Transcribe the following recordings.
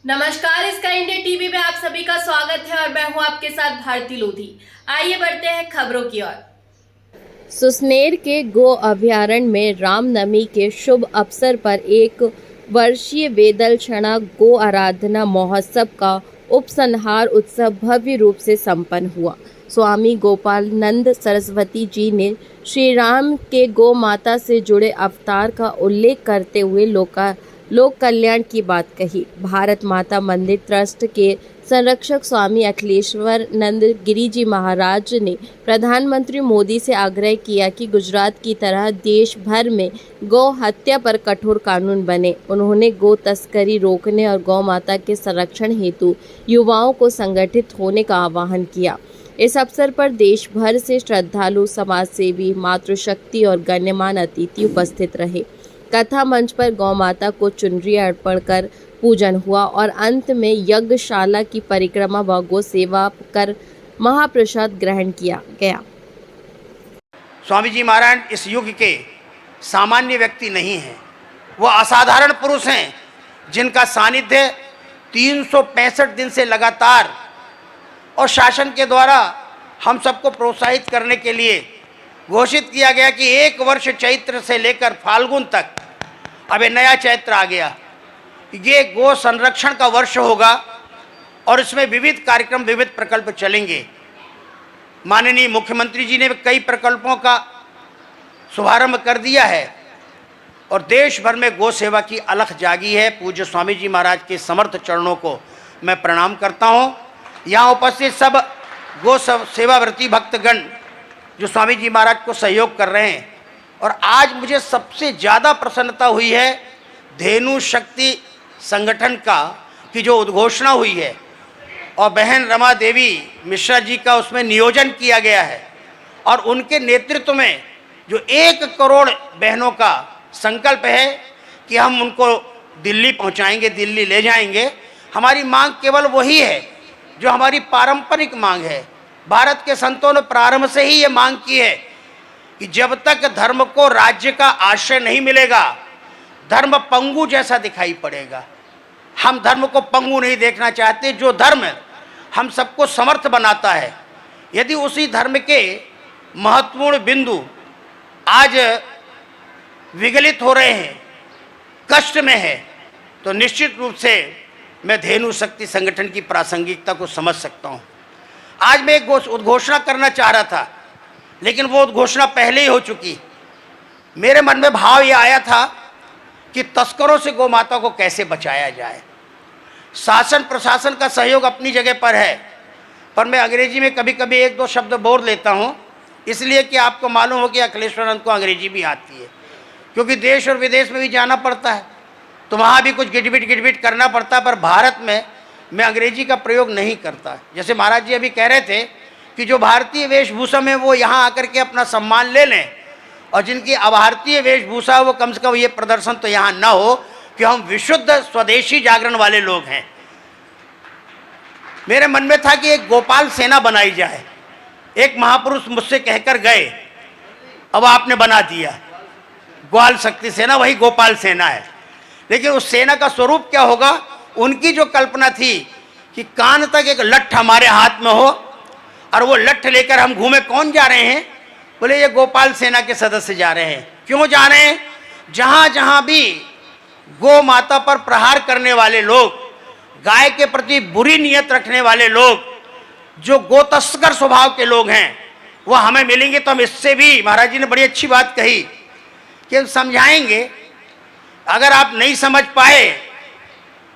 नमस्कार, इसका India TV में आप सभी का स्वागत है और मैं हूं आपके साथ भारती लोधी। आइए बढ़ते हैं खबरों की ओर। सुसनेर के गो अभयारण्य में रामनवमी के शुभ अवसर पर 1 वर्षीय वेदल क्षणा गो आराधना महोत्सव का उपसंहार उत्सव भव्य रूप से संपन्न हुआ। स्वामी गोपालनंद सरस्वती जी ने श्री राम के गो माता से जुड़े अवतार का उल्लेख करते हुए लोक कल्याण की बात कही। भारत माता मंदिर ट्रस्ट के संरक्षक स्वामी अखिलेश्वर नंद गिरी जी महाराज ने प्रधानमंत्री मोदी से आग्रह किया कि गुजरात की तरह देश भर में गौ हत्या पर कठोर कानून बने। उन्होंने गौ तस्करी रोकने और गौ माता के संरक्षण हेतु युवाओं को संगठित होने का आह्वान किया। इस अवसर पर देश भर से श्रद्धालु, समाजसेवी, मातृशक्ति और गण्यमान्य अतिथि उपस्थित रहे। कथा मंच पर गौ माता को चुनरी अर्पण कर पूजन हुआ और अंत में यज्ञशाला की परिक्रमा व गो सेवा कर महाप्रसाद ग्रहण किया गया। स्वामी जी महाराज इस युग के सामान्य व्यक्ति नहीं हैं, वो असाधारण पुरुष हैं जिनका सानिध्य 365 दिन से लगातार और शासन के द्वारा हम सबको प्रोत्साहित करने के लिए घोषित किया गया कि 1 वर्ष चैत्र से लेकर फाल्गुन तक, अब नया चैत्र आ गया, ये गो संरक्षण का वर्ष होगा और इसमें विविध कार्यक्रम, विविध प्रकल्प चलेंगे। माननीय मुख्यमंत्री जी ने कई प्रकल्पों का शुभारंभ कर दिया है और देश भर में गो सेवा की अलख जागी है। पूज्य स्वामी जी महाराज के समर्थ चरणों को मैं प्रणाम करता हूँ। यहाँ उपस्थित सब गो सेवाव्रती भक्तगण जो स्वामी जी महाराज को सहयोग कर रहे हैं, और आज मुझे सबसे ज़्यादा प्रसन्नता हुई है धेनु शक्ति संगठन का की जो उद्घोषणा हुई है और बहन रमा देवी मिश्रा जी का उसमें नियोजन किया गया है और उनके नेतृत्व में जो 1 करोड़ बहनों का संकल्प है कि हम उनको दिल्ली पहुंचाएंगे, दिल्ली ले जाएंगे। हमारी मांग केवल वही है जो हमारी पारंपरिक मांग है। भारत के संतों ने प्रारंभ से ही ये मांग की है कि जब तक धर्म को राज्य का आश्रय नहीं मिलेगा, धर्म पंगु जैसा दिखाई पड़ेगा। हम धर्म को पंगु नहीं देखना चाहते। जो धर्म हम सबको समर्थ बनाता है, यदि उसी धर्म के महत्वपूर्ण बिंदु आज विगलित हो रहे हैं, कष्ट में है, तो निश्चित रूप से मैं धेनु शक्ति संगठन की प्रासंगिकता को समझ सकता हूँ। आज मैं एक उद्घोषणा करना चाह रहा था, लेकिन वो उद्घोषणा पहले ही हो चुकी। मेरे मन में भाव ये आया था कि तस्करों से गौ माता को कैसे बचाया जाए। शासन प्रशासन का सहयोग अपनी जगह पर है, पर मैं अंग्रेजी में कभी कभी 1-2 शब्द बोल लेता हूँ, इसलिए कि आपको मालूम हो कि अखिलेश्वरनंद को अंग्रेजी भी आती है, क्योंकि देश और विदेश में भी जाना पड़ता है तो वहाँ भी कुछ गिटबिट करना पड़ता है। पर भारत में मैं अंग्रेजी का प्रयोग नहीं करता। जैसे महाराज जी अभी कह रहे थे कि जो भारतीय वेशभूषा में वो यहाँ आकर के अपना सम्मान ले लें, और जिनकी अभारतीय वेशभूषा वो कम से कम ये प्रदर्शन तो यहाँ ना हो कि हम विशुद्ध स्वदेशी जागरण वाले लोग हैं। मेरे मन में था कि एक गोपाल सेना बनाई जाए। एक महापुरुष मुझसे कहकर गए, अब आपने बना दिया ग्वाल शक्ति सेना, वही गोपाल सेना है। लेकिन उस सेना का स्वरूप क्या होगा? उनकी जो कल्पना थी कि कान तक एक लठ हमारे हाथ में हो और वो लठ लेकर हम घूमे। कौन जा रहे हैं? बोले ये गोपाल सेना के सदस्य जा रहे हैं। क्यों जा रहे हैं? जहां जहां भी गौ माता पर प्रहार करने वाले लोग, गाय के प्रति बुरी नीयत रखने वाले लोग, जो गो तस्कर स्वभाव के लोग हैं, वो हमें मिलेंगे। तो हम इससे भी, महाराज जी ने बड़ी अच्छी बात कही कि हम समझाएंगे। अगर आप नहीं समझ पाए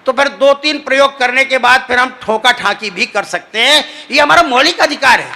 तो फिर 2-3 प्रयोग करने के बाद फिर हम ठोका ठाकी भी कर सकते हैं। ये हमारा मौलिक अधिकार है।